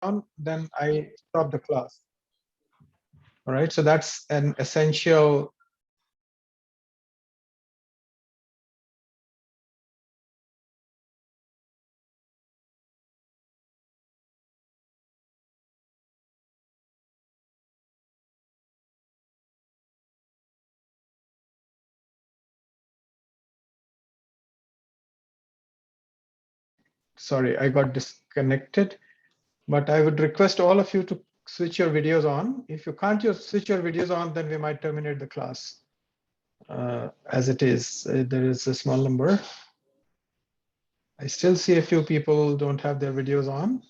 on, then I stop the class. All right, so that's an essential. Sorry, I got disconnected, but I would request all of you to switch your videos on. If you can't switch your videos on, then we might terminate the class as it is. There is a small number. I still see a few people don't have their videos on.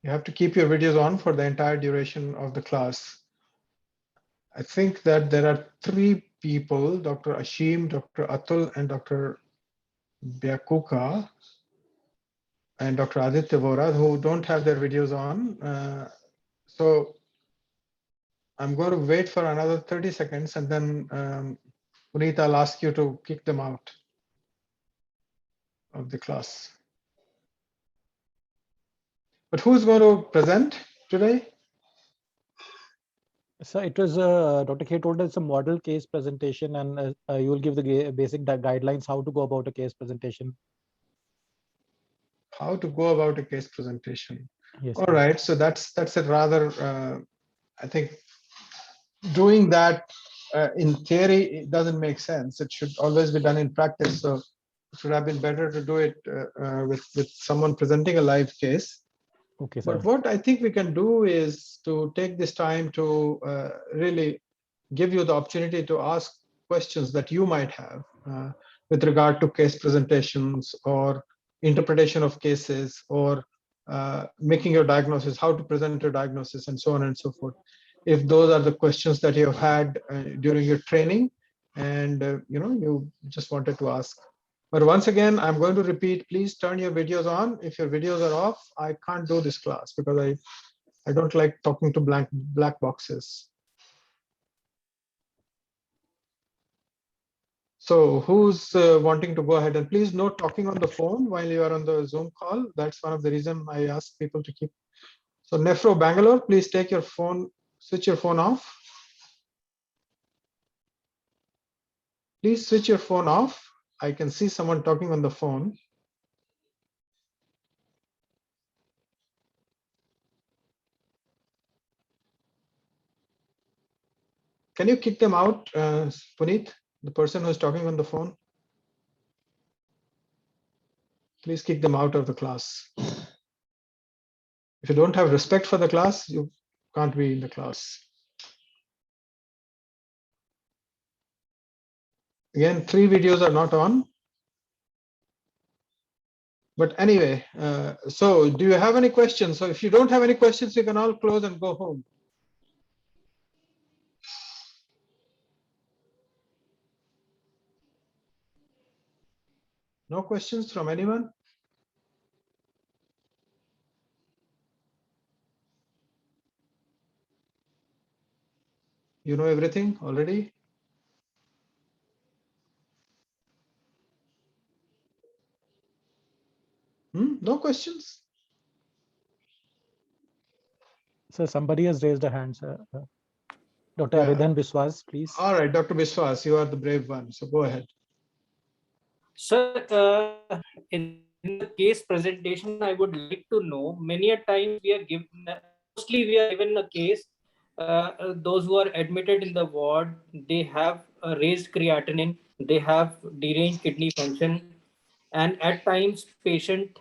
You have to keep your videos on for the entire duration of the class. I think that there are 3 people, Dr. Ashim, Dr. Atul, and Dr. Byakuka, and Dr. Aditya Vora, who don't have their videos on. So I'm going to wait for another 30 seconds, and then Puneet, I'll ask you to kick them out of the class. But who's going to present today? So it was Dr. K told us a model case presentation, and you will give the basic guidelines how to go about a case presentation. How to go about a case presentation. Yes. All right, so that's a rather, I think, doing that in theory, it doesn't make sense. It should always be done in practice. So it would have been better to do it with someone presenting a live case. Okay, sir. But what I think we can do is to take this time to really give you the opportunity to ask questions that you might have with regard to case presentations or interpretation of cases or making your diagnosis, how to present your diagnosis, and so on and so forth. If those are the questions that you have had during your training and you just wanted to ask. But once again, I'm going to repeat, please turn your videos on. If your videos are off, I can't do this class because I don't like talking to black boxes. So who's wanting to go ahead? And please no talking on the phone while you are on the Zoom call. That's one of the reasons I ask people to keep. So Nephro Bangalore, please take your phone, switch your phone off. Please switch your phone off. I can see someone talking on the phone. Can you kick them out, Puneet, the person who's talking on the phone? Please kick them out of the class. If you don't have respect for the class, you can't be in the class. Again, 3 videos are not on. But anyway, so do you have any questions? So if you don't have any questions, you can all close and go home. No questions from anyone? You know everything already? No questions? So somebody has raised a hand, sir. Dr. Yeah. Aridhan Biswas, please. All right, Dr. Biswas, you are the brave one. So go ahead. Sir, in the case presentation, I would like to know, many a times we are given, mostly we are given a case, those who are admitted in the ward, they have a raised creatinine, they have deranged kidney function, and at times patient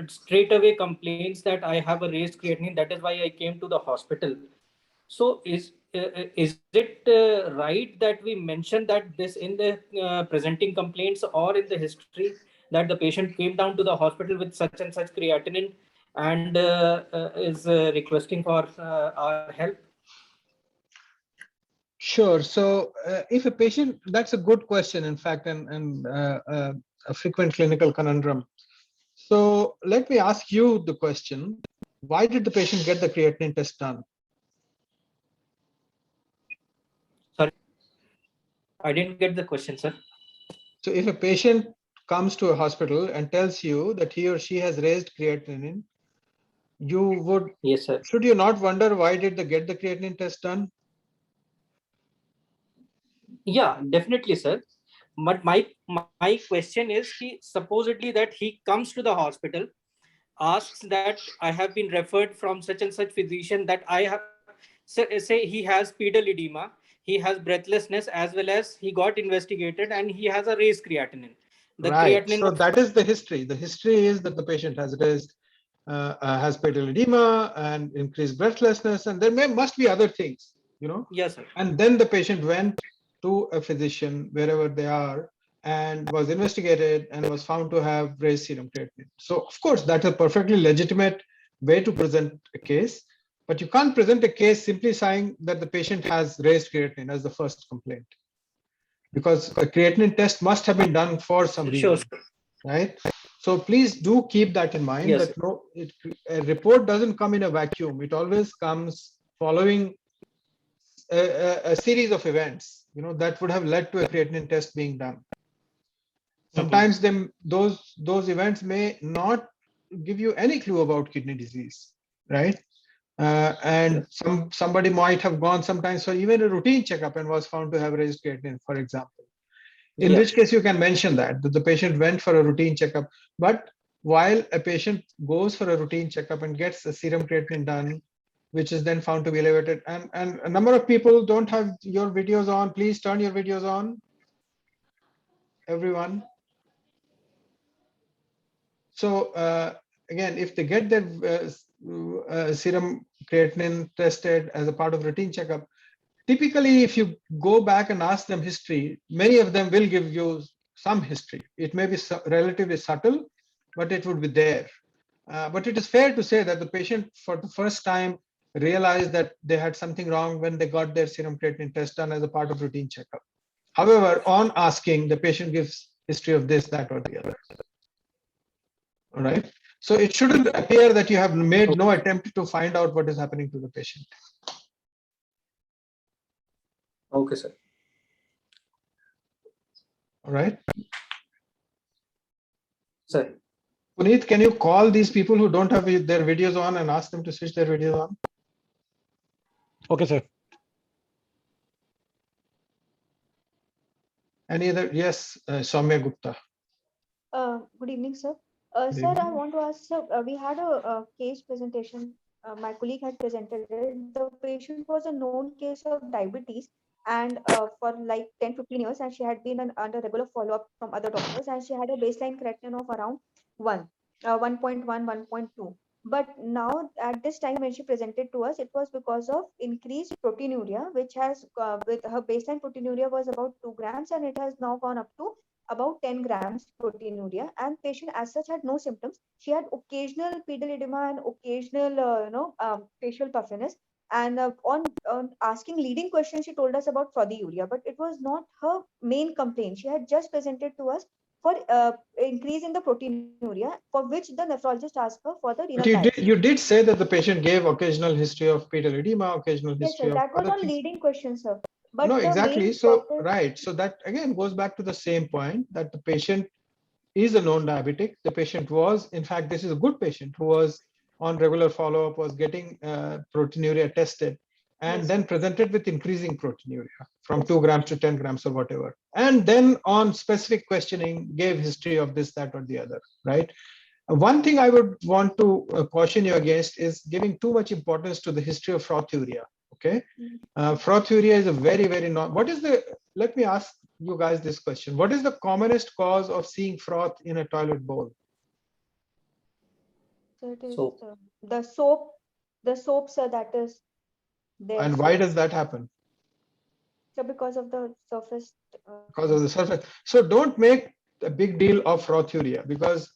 straight away complains that I have a raised creatinine, that is why I came to the hospital. So is it right that we mention that this in the presenting complaints or in the history that the patient came down to the hospital with such and such creatinine and is requesting for our help? Sure. So if a patient, that's a good question, in fact, and a frequent clinical conundrum. So let me ask you the question. Why did the patient get the creatinine test done? Sorry, I didn't get the question, sir. So if a patient comes to a hospital and tells you that he or she has raised creatinine, you would, Yes, sir. should you not wonder why did they get the creatinine test done? Yeah, definitely, sir. But my question is, he supposedly that he comes to the hospital, asks that I have been referred from such and such physician that I have say he has pedal edema, he has breathlessness, as well as he got investigated and he has a raised creatinine. The Right. creatinine So was that is the history. The history is that the patient has raised, has pedal edema and increased breathlessness, and there must be other things, you know. yes, sir. And then the patient went to a physician wherever they are and was investigated and was found to have raised serum creatinine. So of course, that's a perfectly legitimate way to present a case, but you can't present a case simply saying that the patient has raised creatinine as the first complaint, because a creatinine test must have been done for some Sure, reason, right? So please do keep that in mind, yes, sir. that a report doesn't come in a vacuum. It always comes following a series of events, you know, that would have led to a creatinine test being done. Sometimes those events may not give you any clue about kidney disease, right? And somebody might have gone sometimes for even a routine checkup and was found to have raised creatinine, for example. In which case you can mention that the patient went for a routine checkup. But while a patient goes for a routine checkup and gets a serum creatinine done, which is then found to be elevated, and a number of people don't have your videos on. Please turn your videos on, everyone. So again, if they get their serum creatinine tested as a part of routine checkup, typically, if you go back and ask them history, many of them will give you some history. It may be relatively subtle, but it would be there. But it is fair to say that the patient, for the first time, realized that they had something wrong when they got their serum creatinine test done as a part of routine checkup. However, on asking, the patient gives history of this, that, or the other. All right. So it shouldn't appear that you have made no attempt to find out what is happening to the patient. Okay, sir. All right. Sir. Puneet, can you call these people who don't have their videos on and ask them to switch their videos on? Okay, sir. Any other? Yes, Soumya Gupta. Good evening, sir. Good Sir, I evening. want to ask, sir, we had a case presentation. My colleague had presented it. The patient was a known case of diabetes, and for like 10, 15 years, and she had been under regular follow-up from other doctors, and she had a baseline creatinine of around 1, 1.1, 1.2. But now, at this time when she presented to us, it was because of increased proteinuria, which has, with her baseline proteinuria was about 2 grams, and it has now gone up to about 10 grams proteinuria, and patient as such had no symptoms. She had occasional pedal edema and occasional facial puffiness, and on asking leading questions she told us about proteinuria, but it was not her main complaint. She had just presented to us for increase in the proteinuria, for which the nephrologist asked her for the renal But biopsy. you did say that the patient gave occasional history of pedal edema, occasional Yes, history sir, of that was other on things. leading questions, sir. No, But the exactly. main So, doctor, right. So that again goes back to the same point, that the patient is a known diabetic. The patient was, in fact, this is a good patient who was on regular follow-up, was getting proteinuria tested, and yes, then sir. presented with increasing proteinuria from Yes, 2 grams to 10 grams or whatever. And then on specific questioning, gave history of this, that, or the other, right? One thing I would want to caution you against is giving too much importance to the history of proteinuria, okay? Proteinuria is a very, very what is the, let me ask you guys this question. What is the commonest cause of seeing froth in a toilet bowl? So it is So the soap, sir, that is there, And sir. why does that happen? So because of the surface, Because of the surface. So don't make a big deal of proteinuria, because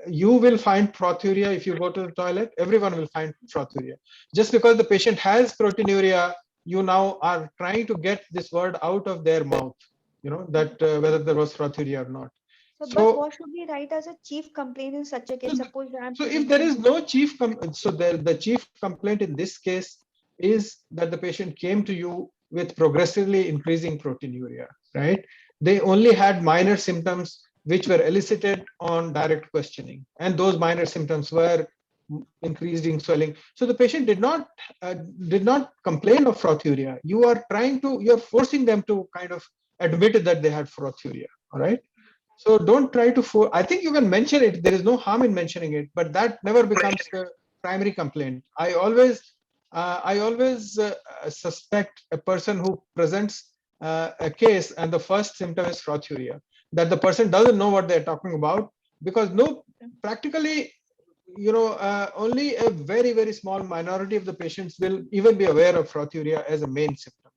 you will find proteinuria if you go to the toilet. Everyone will find proteinuria. Just because the patient has proteinuria, you now are trying to get this word out of their mouth, you know, that whether there was proteinuria or not. so but So what should we write as a chief complaint in such a case? Suppose I'm So if there presenting. is no the chief complaint in this case is that the patient came to you with progressively increasing proteinuria, right? They only had minor symptoms which were elicited on direct questioning, and those minor symptoms were increasing swelling. So the patient did not complain of frothuria. You're forcing them to kind of admit that they had frothuria. All right. So don't try to I think you can mention it. There is no harm in mentioning it, but that never becomes the primary complaint. I always suspect a person who presents a case and the first symptom is frothuria, that the person doesn't know what they're talking about, because practically, only a very, very small minority of the patients will even be aware of frothuria as a main symptom.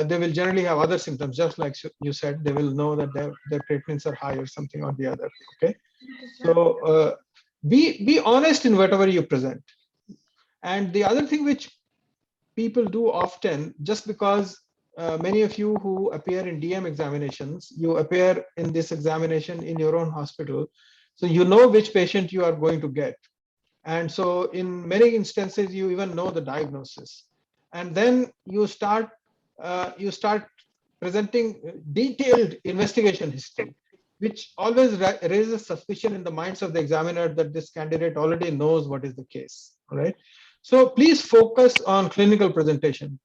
They will generally have other symptoms, just like you said. They will know that their creatinines are high or something or the other. Okay, so be honest in whatever you present. And the other thing which people do often, just because many of you who appear in DM examinations, you appear in this examination in your own hospital, so you know which patient you are going to get. And so in many instances, you even know the diagnosis. And then you start presenting detailed investigation history, which always raises suspicion in the minds of the examiner that this candidate already knows what is the case. All right. So please focus on clinical presentation,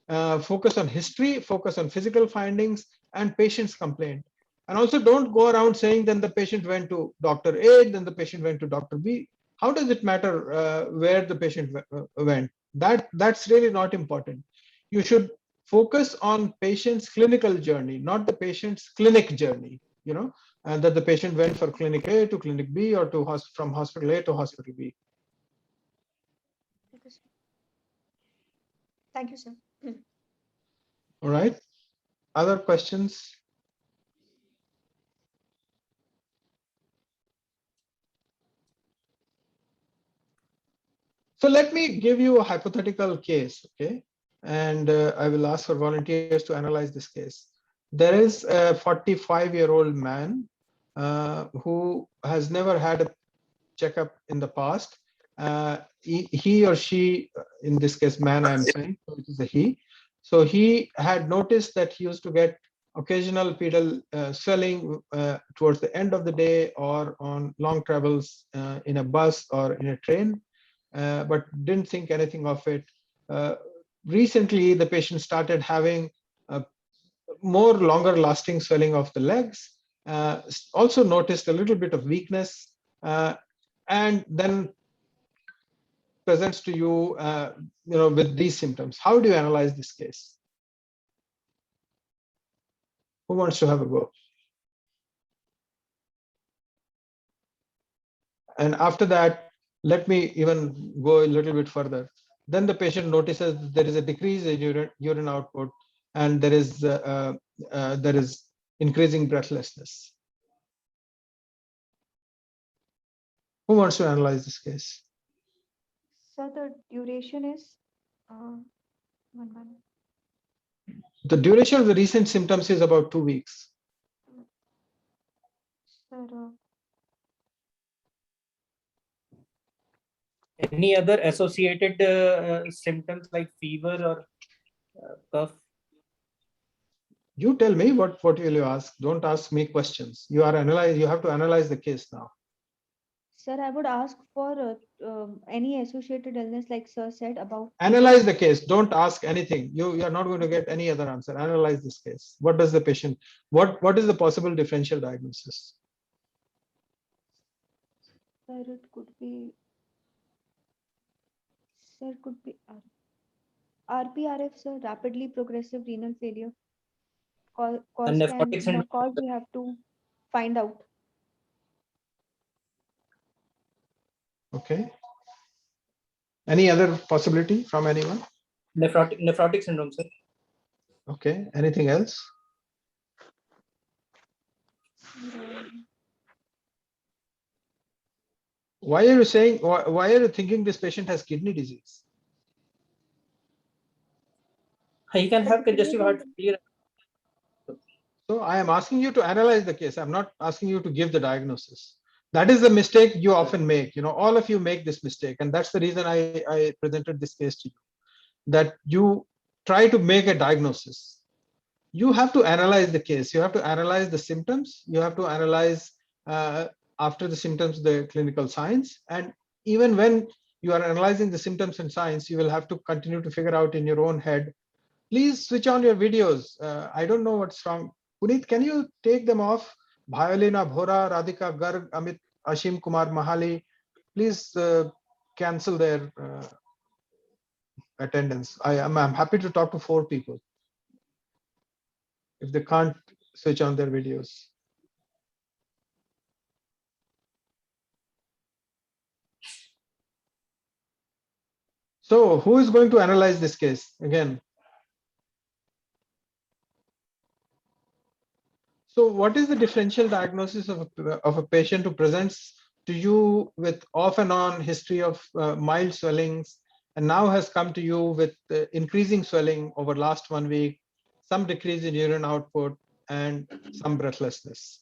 focus on history, focus on physical findings and patient's complaint. And also don't go around saying then the patient went to Dr. A, then the patient went to Dr. B. How does it matter where the patient went? That's really not important. You should focus on patient's clinical journey, not the patient's clinic journey, and that the patient went for clinic A to clinic B or from hospital A to hospital B. Thank you, sir. All right. Other questions? So let me give you a hypothetical case, okay? And I will ask for volunteers to analyze this case. There is a 45-year-old man who has never had a checkup in the past. He or she, in this case, man, I'm saying, so it is a he. So he had noticed that he used to get occasional pedal swelling towards the end of the day or on long travels in a bus or in a train. But didn't think anything of it. Recently, the patient started having more longer lasting swelling of the legs, also noticed a little bit of weakness, and then presents to you, with these symptoms. How do you analyze this case? Who wants to have a go? And after that, let me even go a little bit further. Then the patient notices there is a decrease in urine output, and there is increasing breathlessness. Who wants to analyze this case? So the duration is 1 month. The duration of the recent symptoms is about 2 weeks. Sir, Any other associated symptoms like fever or cough? You tell me what will you ask. Don't ask me questions. You have to analyze the case now. sir, I would ask for any associated illness, like sir said about. Analyze the case. Don't ask anything. You are not going to get any other answer. Analyze this case. What does the patient? What is the possible differential diagnosis? Sir, it could be. Sir, could be RPRF, sir, rapidly progressive renal failure. Cause nephrotic syndrome. cause we have to find out. Okay. Any other possibility from anyone? Nephrotic syndrome, sir. Okay. Anything else? Why are you saying? Why are you thinking this patient has kidney disease? He can have congestive heart failure. So I am asking you to analyze the case. I'm not asking you to give the diagnosis. That is the mistake you often make. All of you make this mistake, and that's the reason I presented this case to you. That you try to make a diagnosis. you have to analyze the case. You have to analyze the symptoms. You have to analyze after the symptoms, the clinical signs. And even when you are analyzing the symptoms and signs, you will have to continue to figure out in your own head. Please switch on your videos. I don't know what's wrong. Puneet, can you take them off? Bhyolina Bhora, Radhika Garg, Amit, Ashim Kumar Mahali. Please cancel their attendance. I'm happy to talk to 4 people if they can't switch on their videos. So who is going to analyze this case again? So what is the differential diagnosis of a patient who presents to you with off and on history of mild swellings and now has come to you with increasing swelling over last 1 week, some decrease in urine output and some breathlessness?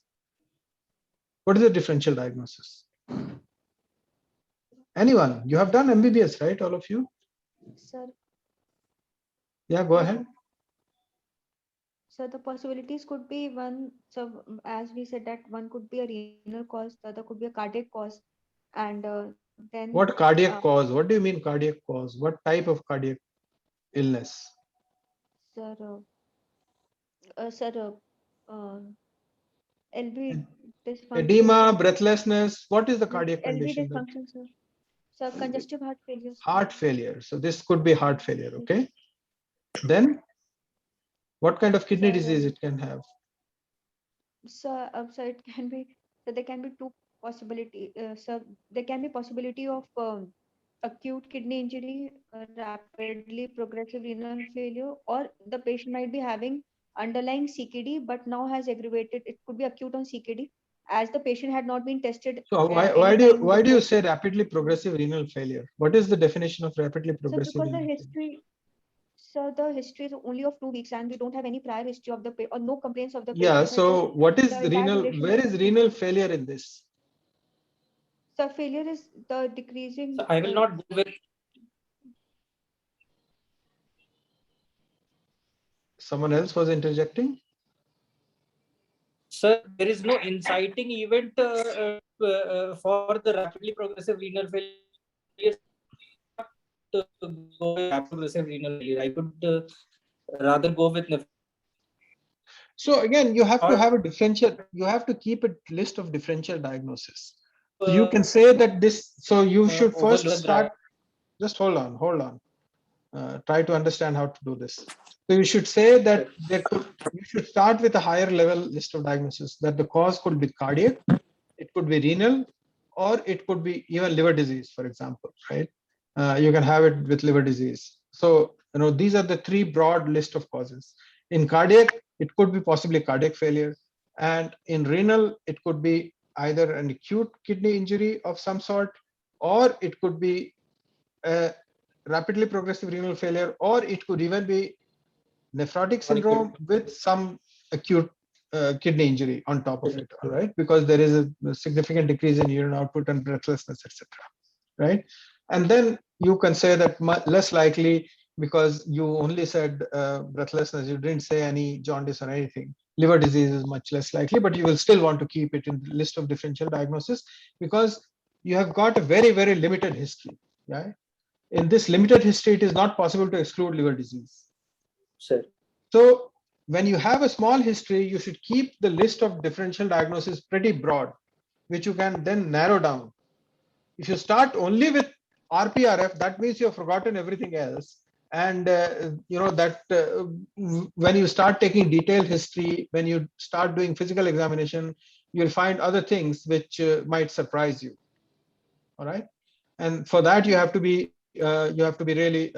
What is the differential diagnosis? Anyone? You have done MBBS, right? All of you? Sir, Yeah, go ahead. so the possibilities could be one. So as we said that one could be a renal cause, the other could be a cardiac cause, and then What cardiac cause? What do you mean cardiac cause? What type of cardiac illness? sir, sir, LV dysfunction, Edema, sir. breathlessness. What is the cardiac LV condition? That dysfunction, sir. Sir, congestive heart failure. Sir. heart failure. So this could be heart failure. Okay. Then what kind of kidney Sir, disease it can have? so it can be. So there can be two possibility. So there can be possibility of acute kidney injury, rapidly progressive renal failure, or the patient might be having underlying CKD, but now has aggravated. It could be acute on CKD, as the patient had not been tested So any time why do you before. say rapidly progressive renal failure? What is the definition of rapidly So progressive because the renal failure? history, so the history is only of 2 weeks, and we don't have any prior history of the or no complaints of the Yeah. patient. So it's So just what is the the entire renal? duration Where of is the. renal failure in this? So failure is the decreasing. So I will not go with. Someone else was interjecting. Sir, there is no inciting event for the rapidly progressive renal failure. To go with rapid progressive renal failure, I could rather go with So again, you have to have a differential. You have to keep a list of differential diagnosis. So you can say that this. So you should first start. Just hold on, hold on. Try to understand how to do this. So you should say that you should start with a higher level list of diagnosis, that the cause could be cardiac, it could be renal, or it could be even liver disease, for example, right? You can have it with liver disease. So, these are the 3 broad list of causes. In cardiac, it could be possibly cardiac failure. And in renal, it could be either an acute kidney injury of some sort, or it could be a rapidly progressive renal failure, or it could even be nephrotic syndrome with some acute kidney injury on top of it, all right, because there is a significant decrease in urine output and breathlessness, etc., right? And then you can say that less likely, because you only said breathlessness, you didn't say any jaundice or anything. Liver disease is much less likely, but you will still want to keep it in the list of differential diagnosis because you have got a very, very limited history, right? In this limited history, it is not possible to exclude liver disease. Sir. So when you have a small history, you should keep the list of differential diagnosis pretty broad, which you can then narrow down. If you start only with RPRF, that means you have forgotten everything else. And when you start taking detailed history, when you start doing physical examination, you'll find other things which might surprise you. All right. And for that, you have to be really,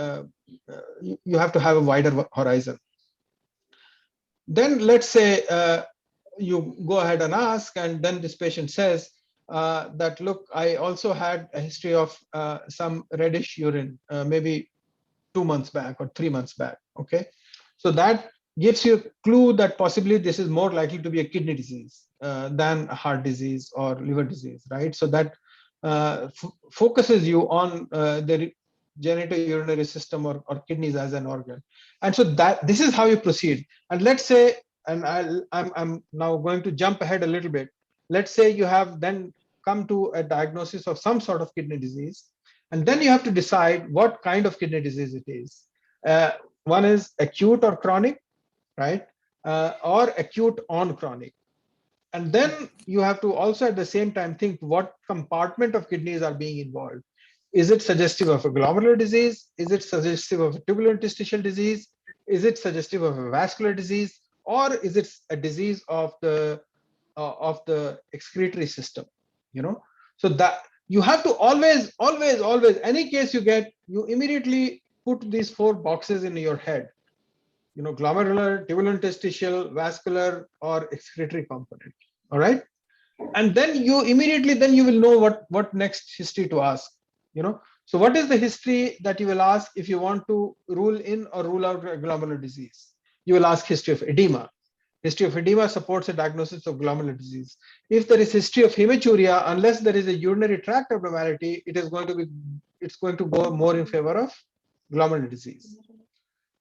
you have to have a wider horizon. Then let's say you go ahead and ask, and then this patient says that, look, I also had a history of some reddish urine, maybe 2 months back or 3 months back. Okay. So that gives you a clue that possibly this is more likely to be a kidney disease than a heart disease or liver disease, right? So that focuses you on the genitourinary system or kidneys as an organ. And so that this is how you proceed. And let's say, and I'm now going to jump ahead a little bit. Let's say you have then come to a diagnosis of some sort of kidney disease, and then you have to decide what kind of kidney disease it is. One is acute or chronic, right? Or acute on chronic. And then you have to also at the same time think what compartment of kidneys are being involved. Is it suggestive of a glomerular disease? Is it suggestive of a tubular interstitial disease? Is it suggestive of a vascular disease? Or is it a disease of the excretory system? You know, so that you have to always, any case you get, you immediately put these 4 boxes in your head. You know, glomerular, tubular interstitial, vascular, or excretory component. All right. And then you immediately, then you will know what next history to ask. You know, so what is the history that you will ask if you want to rule in or rule out a glomerular disease? You will ask history of edema. History of edema supports a diagnosis of glomerular disease. If there is history of hematuria, unless there is a urinary tract abnormality, it's going to go more in favor of glomerular disease.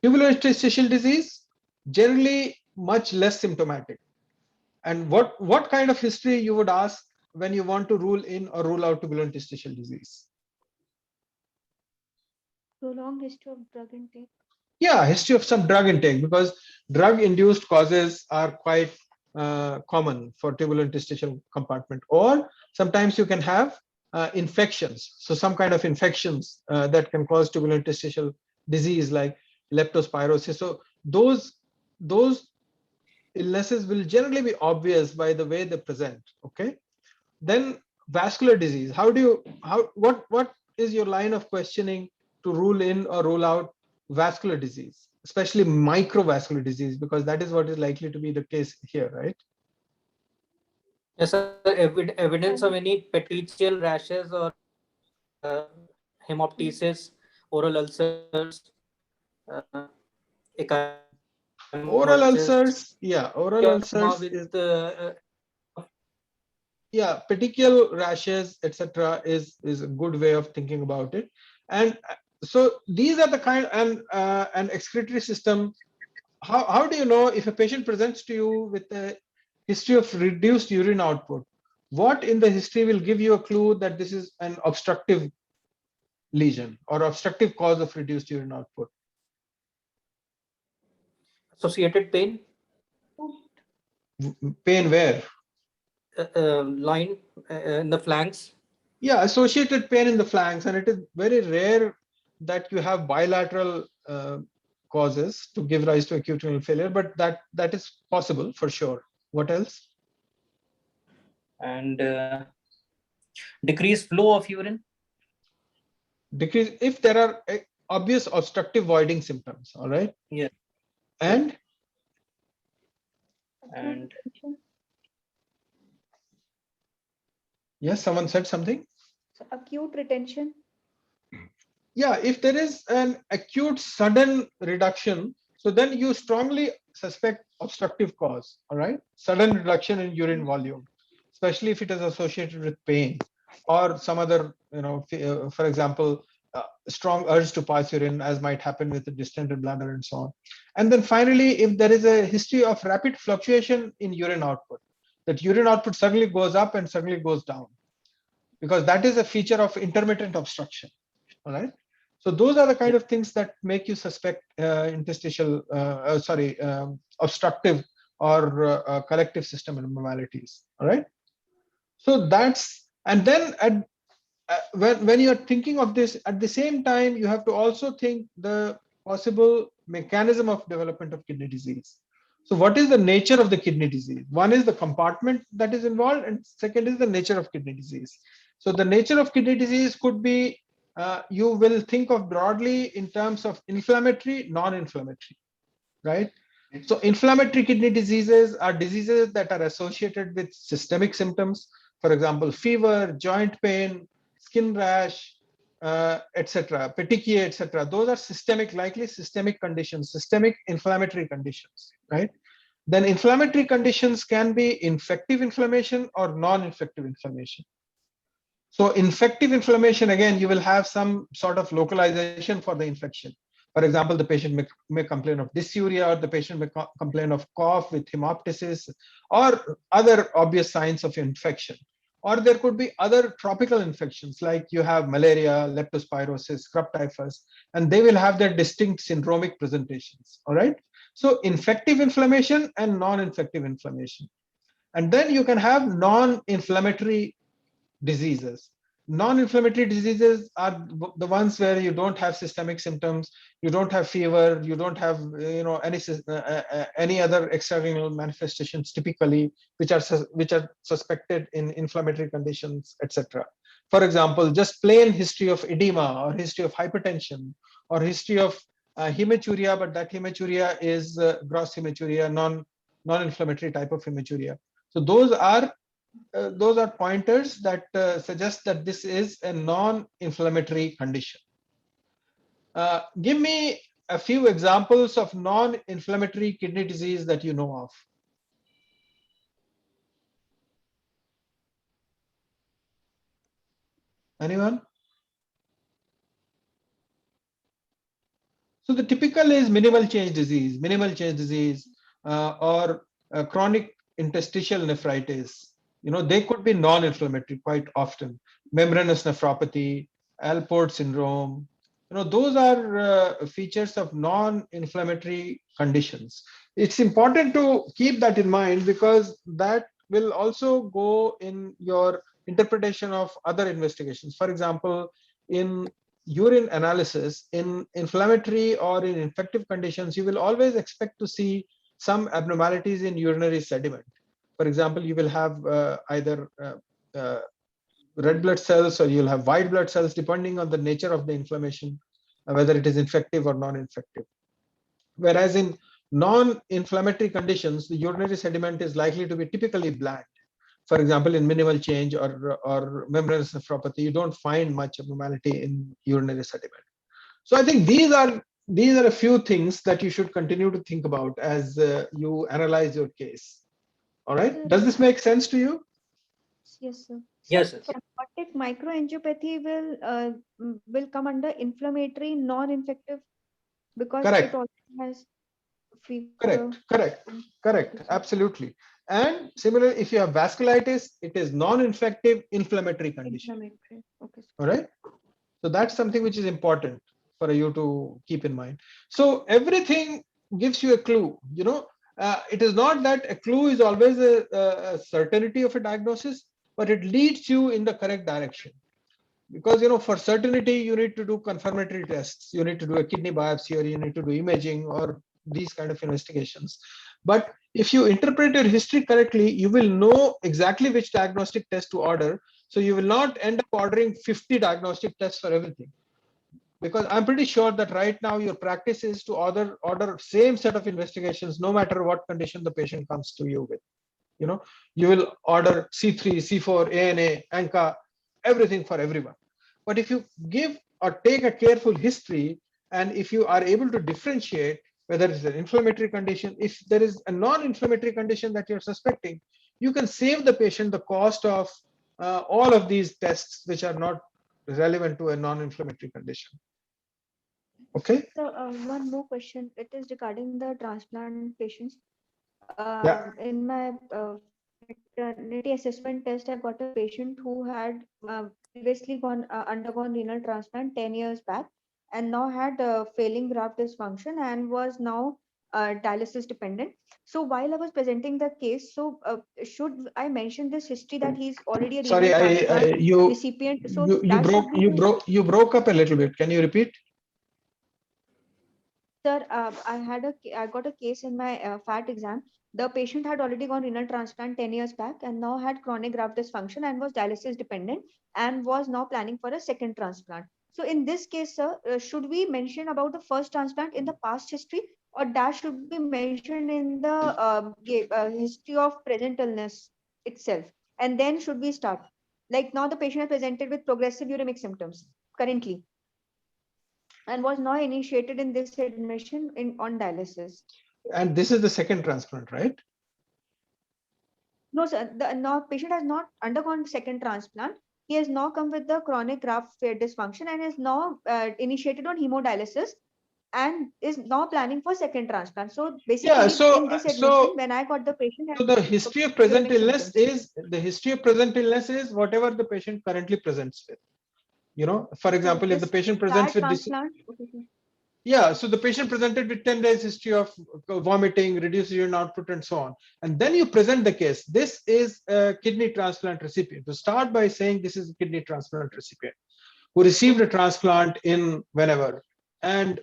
Tubular interstitial disease, generally much less symptomatic. And what kind of history you would ask when you want to rule in or rule out tubular interstitial disease? Prolonged history of drug intake. Yeah, history of some drug intake, because drug-induced causes are quite common for tubular interstitial compartment. Or sometimes you can have infections. So some kind of infections that can cause tubular interstitial disease like leptospirosis. So those illnesses will generally be obvious by the way they present. Okay. Then vascular disease. What is your line of questioning to rule in or rule out vascular disease, especially microvascular disease, because that is what is likely to be the case here, right? Yes, sir. Evidence of any petechial rashes or hemoptysis, oral ulcers, Oral cysts. ulcers, yeah, oral ulcers with is, yeah, petechial rashes, etc. is a good way of thinking about it. And so these are the kind, and an excretory system. How do you know if a patient presents to you with a history of reduced urine output? What in the history will give you a clue that this is an obstructive lesion or obstructive cause of reduced urine output? associated pain, Pain where? line in the flanks. Yeah, associated pain in the flanks, and it is very rare that you have bilateral causes to give rise to acute renal failure, but that is possible for sure. What else? And decreased flow of urine. Decrease if there are obvious obstructive voiding symptoms. All right. Yeah. And yes, someone said something. So acute retention. Yeah, if there is an acute sudden reduction, so then you strongly suspect obstructive cause. All right, sudden reduction in urine volume, especially if it is associated with pain or some other, for example, strong urge to pass urine, as might happen with the distended bladder and so on. And then finally, if there is a history of rapid fluctuation in urine output, that urine output suddenly goes up and suddenly goes down, because that is a feature of intermittent obstruction. All right. So those are the kind of things that make you suspect obstructive or collective system abnormalities. All right. So that's, and then when you're thinking of this, at the same time, you have to also think the possible mechanism of development of kidney disease. So what is the nature of the kidney disease? One is the compartment that is involved, and second is the nature of kidney disease. So the nature of kidney disease could be, you will think of broadly in terms of inflammatory, non-inflammatory, right? So inflammatory kidney diseases are diseases that are associated with systemic symptoms. For example, fever, joint pain, skin rash, etc., petechiae, etc. Those are systemic, likely systemic conditions, systemic inflammatory conditions, right? Then inflammatory conditions can be infective inflammation or non-infective inflammation. So infective inflammation, again, you will have some sort of localization for the infection. For example, the patient may complain of dysuria, or the patient may complain of cough with hemoptysis, or other obvious signs of infection. Or there could be other tropical infections, like you have malaria, leptospirosis, scrub typhus, and they will have their distinct syndromic presentations. All right. So infective inflammation and non-infective inflammation. And then you can have non-inflammatory diseases. Non-inflammatory diseases are the ones where you don't have systemic symptoms, you don't have fever, you don't have any other external manifestations typically, which are suspected in inflammatory conditions, etc. For example, just plain history of edema, or history of hypertension, or history of hematuria, but that hematuria is gross hematuria, non-inflammatory type of hematuria. So those are pointers that suggest that this is a non-inflammatory condition. Give me a few examples of non-inflammatory kidney disease that you know of. Anyone? So the typical is minimal change disease, or chronic interstitial nephritis. They could be non-inflammatory quite often. Membranous nephropathy, Alport syndrome. Those are features of non-inflammatory conditions. It's important to keep that in mind, because that will also go in your interpretation of other investigations. For example, in urine analysis, in inflammatory or in infective conditions, you will always expect to see some abnormalities in urinary sediment. For example, you will have either red blood cells, or you'll have white blood cells, depending on the nature of the inflammation, whether it is infective or non-infective. Whereas in non-inflammatory conditions, the urinary sediment is likely to be typically bland. For example, in minimal change or membranous nephropathy, you don't find much abnormality in urinary sediment. So I think these are a few things that you should continue to think about as you analyze your case. All right. Does this make sense to you? Yes, sir. Yes, Sir, yes. thrombotic microangiopathy will come under inflammatory, non-infective, because it Correct. also has fever. Correct. Absolutely. And similarly, if you have vasculitis, it is non-infective inflammatory condition. Inflammatory. Okay, sir. All right. So that's something which is important for you to keep in mind. So everything gives you a clue. It is not that a clue is always a certainty of a diagnosis, but it leads you in the correct direction. Because for certainty, you need to do confirmatory tests. You need to do a kidney biopsy, or you need to do imaging, or these kind of investigations. But if you interpret your history correctly, you will know exactly which diagnostic test to order. So you will not end up ordering 50 diagnostic tests for everything. Because I'm pretty sure that right now your practice is to order same set of investigations, no matter what condition the patient comes to you with. You will order C3, C4, ANA, ANCA, everything for everyone. But if you give or take a careful history, and if you are able to differentiate whether it's an inflammatory condition, if there is a non-inflammatory condition that you're suspecting, you can save the patient the cost of all of these tests, which are not relevant to a non-inflammatory condition. Okay. So one more question. It is regarding the transplant patients. In my fertility assessment test, I got a patient who had previously undergone renal transplant 10 years back, and now had failing graft dysfunction, and was now dialysis dependent. So while I was presenting the case, so should I mention this history that he's already a renal Sorry, transplant recipient? So that should be you broke up a little bit. Can you repeat? Sir, I got a case in my FAT exam. The patient had already gone renal transplant 10 years back, and now had chronic graft dysfunction, and was dialysis dependent, and was now planning for a second transplant. So in this case, sir, should we mention about the first transplant in the past history, or that should be mentioned in the history of present illness itself? And then should we start? Like, now the patient is presented with progressive uremic symptoms currently, and was now initiated in this admission on dialysis. And this is the second transplant, right? No, sir, the patient has not undergone second transplant. he has now come with the chronic graft dysfunction and is now initiated on hemodialysis and is now planning for second transplant. So Yeah, basically, in this admission, when I got the patient, so the history of present uremic illness symptoms. is whatever the patient currently presents with. You know, for example, if the This patient presents that with this, transplant. Okay, sir. yeah, so the patient presented with 10 days history of vomiting, reduced urine output, and so on. And then you present the case. This is a kidney transplant recipient. To start by saying this is a kidney transplant recipient who received a transplant in whenever, and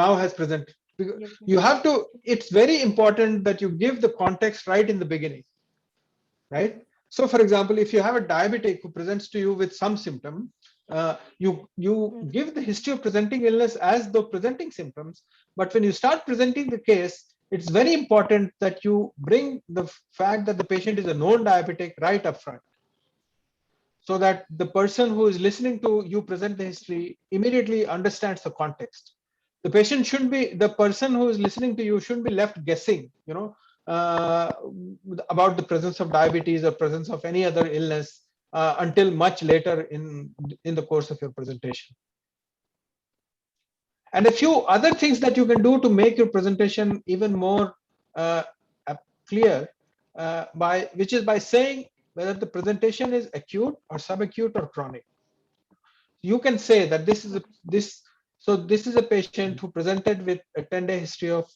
now has presented. Yes, sir. You have to, it's very important that you give the context right in the beginning, right? So for example, if you have a diabetic who presents to you with some symptom, you give the history of presenting illness as the presenting symptoms, but when you start presenting the case, it's very important that you bring the fact that the patient is a known diabetic right up front, so that the person who is listening to you present the history immediately understands the context. The patient shouldn't be, the person who is listening to you shouldn't be left guessing, uh, about the presence of diabetes or presence of any other illness until much later in the course of your presentation. And a few other things that you can do to make your presentation even more clear, which is by saying whether the presentation is acute or subacute or chronic. You can say that this is a patient who presented with a 10-day history of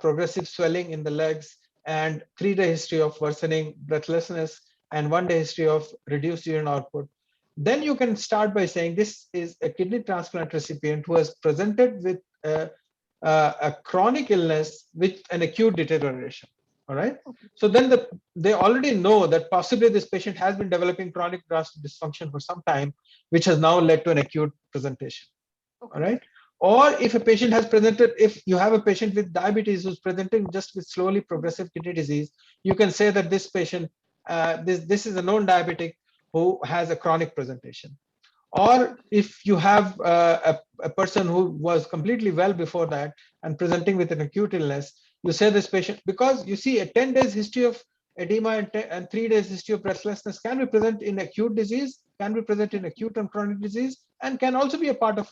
progressive swelling in the legs and 3-day history of worsening breathlessness and 1-day history of reduced urine output. Then you can start by saying this is a kidney transplant recipient who has presented with a chronic illness with an acute deterioration. All right. So then they already know that possibly this patient has been developing chronic graft dysfunction for some time, which has now led to an acute presentation. Okay. All right. Or if a patient has presented, if you have a patient with diabetes who's presenting just with slowly progressive kidney disease, you can say that this patient, this is a known diabetic who has a chronic presentation. Or if you have a person who was completely well before that and presenting with an acute illness, you say this patient, because you see a 10 days history of edema and 3 days history of breathlessness can be present in acute disease, can be present in acute and chronic disease, and can also be a part of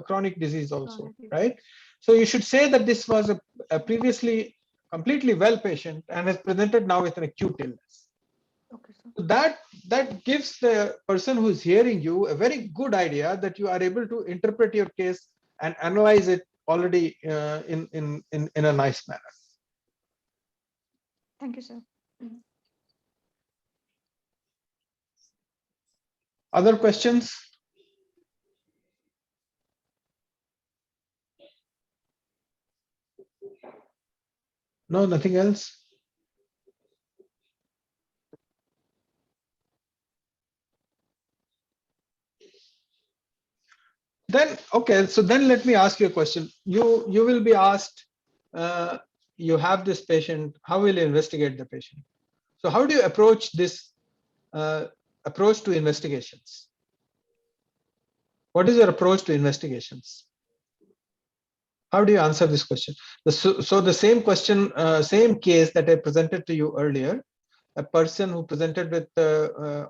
chronic disease also, right? So you should say that this was a previously completely well patient and has presented now with an acute illness. Okay, sir. So that gives the person who is hearing you a very good idea that you are able to interpret your case and analyze it already in a nice manner. Thank you, sir. Other questions? No, nothing else? Then, okay, so then let me ask you a question. You will be asked, you have this patient, how will you investigate the patient? So how do you approach this approach to investigations? What is your approach to investigations? How do you answer this question? So the same question, same case that I presented to you earlier, a person who presented with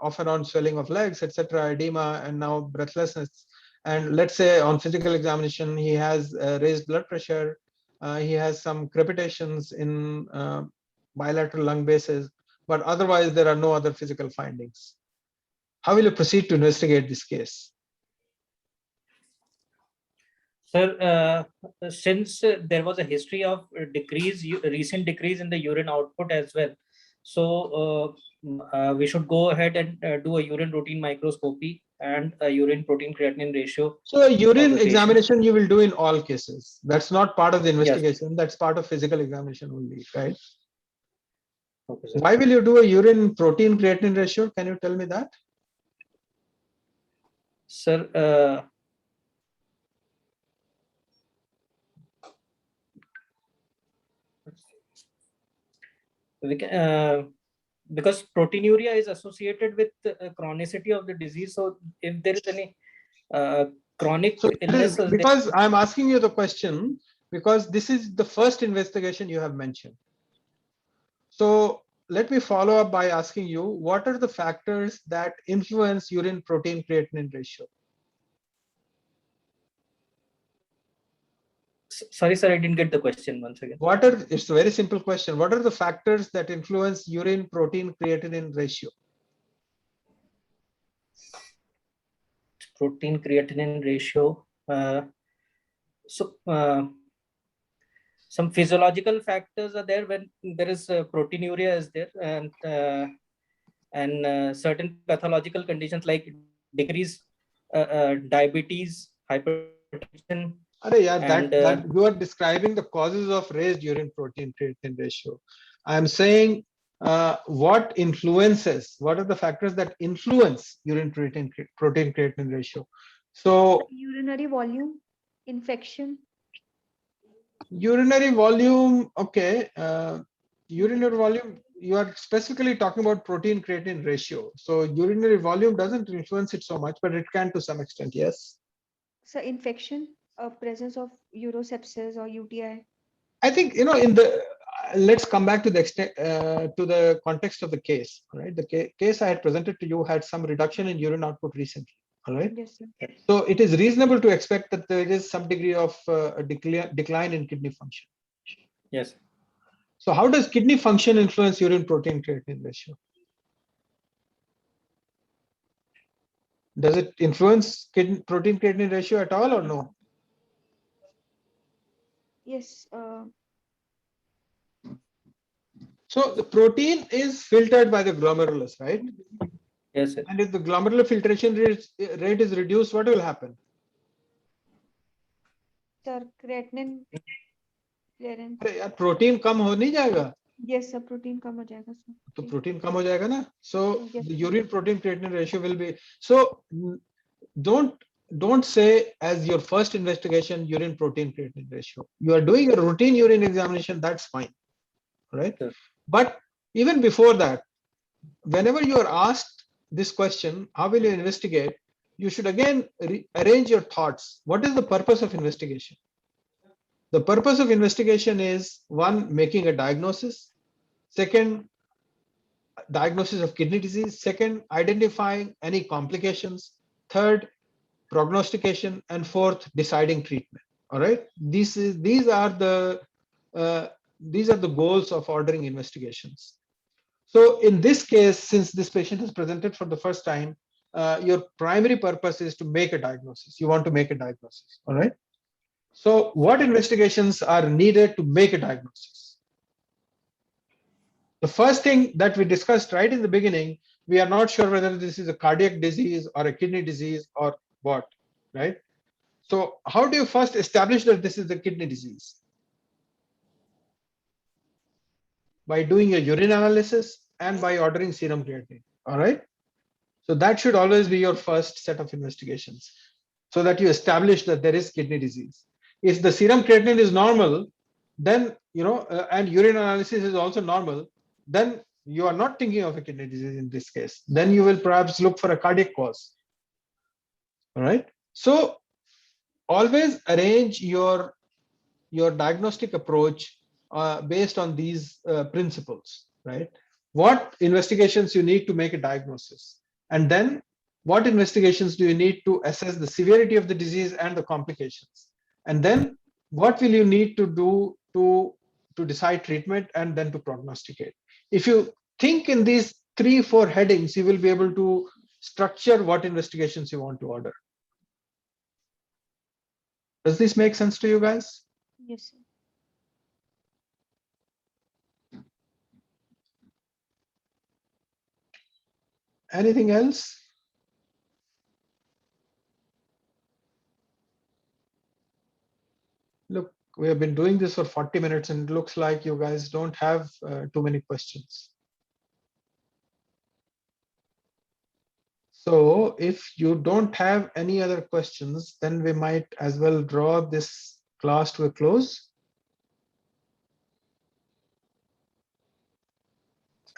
off and on swelling of legs, etc., edema, and now breathlessness. And let's say on physical examination, he has raised blood pressure, he has some crepitations in bilateral lung bases, but otherwise there are no other physical findings. How will you proceed to investigate this case? Sir, since there was a history of recent decrease in the urine output as well, so we should go ahead and do a urine routine microscopy and a urine protein creatinine ratio. So a urine examination you will do in all cases. That's not part of the investigation. Yes. That's part of physical examination only, right? Okay, sir. Why will you do a urine protein creatinine ratio? Can you tell me that? Sir, we can, because proteinuria is associated with chronicity of the disease. So if there is any chronic illness, because I'm asking you the question because this is the first investigation you have mentioned. So let me follow up by asking you, what are the factors that influence urine protein creatinine ratio? Sorry, sir, I didn't get the question once again. It's a very simple question. What are the factors that influence urine protein creatinine ratio? Protein creatinine ratio. So some physiological factors are there when there is proteinuria is there, and certain pathological conditions like decrease diabetes, hypertension. That you are describing the causes of raised urine protein creatinine ratio. I'm saying what are the factors that influence urine protein creatinine ratio? So Urinary volume, infection. urinary volume, okay. Urinary volume, you are specifically talking about protein creatinine ratio. So urinary volume doesn't influence it so much, but it can to some extent, yes. So infection, presence of urosepsis or UTI. I think, let's come back to the extent to the context of the case. All right, the case I had presented to you had some reduction in urine output recently. All right, Yes, sir. so it is reasonable to expect that there is some degree of a decline in kidney function. Yes. So how does kidney function influence urine protein creatinine ratio? Does it influence protein creatinine ratio at all or no? Yes. So the protein is filtered by the glomerulus, right? Yes, sir. And if the glomerular filtration rate is reduced, what will happen? Sir, creatinine clearance. अरे यार protein कम हो नहीं जाएगा? Yes, sir, protein कम हो जाएगा sir. तो protein कम हो जाएगा ना? So Yes, the sir. urine protein creatinine ratio will be, so don't say as your first investigation urine protein creatinine ratio. You are doing a routine urine examination, that's fine, right? Sure. But even before that, whenever you are asked this question, how will you investigate? You should again arrange your thoughts. What is the purpose of investigation? The purpose of investigation is, one, making a diagnosis. Second, diagnosis of kidney disease. Second, identifying any complications. Third, prognostication. And fourth, deciding treatment. All right. These are the goals of ordering investigations. So in this case, since this patient is presented for the first time, your primary purpose is to make a diagnosis. You want to make a diagnosis. All right. So what investigations are needed to make a diagnosis? The first thing that we discussed right in the beginning, we are not sure whether this is a cardiac disease or a kidney disease or what, right? So how do you first establish that this is a kidney disease? By doing a urine analysis and by ordering serum creatinine, all right? So that should always be your first set of investigations, so that you establish that there is kidney disease. If the serum creatinine is normal, then, and urine analysis is also normal, then you are not thinking of a kidney disease in this case. Then you will perhaps look for a cardiac cause. All right. So always arrange your diagnostic approach based on these principles, right? What investigations you need to make a diagnosis, and then what investigations do you need to assess the severity of the disease and the complications, and then what will you need to do to decide treatment and then to prognosticate. If you think in these 3-4 headings, you will be able to structure what investigations you want to order. Does this make sense to you guys? Yes, sir. Anything else? Look, we have been doing this for 40 minutes and it looks like you guys don't have too many questions. So if you don't have any other questions, then we might as well draw this class to a close.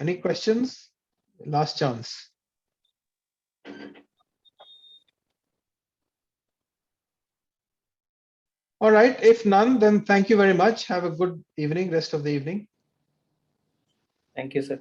Any questions? Last chance. All right, if none, then thank you very much. Have a good evening, rest of the evening. Thank you, sir.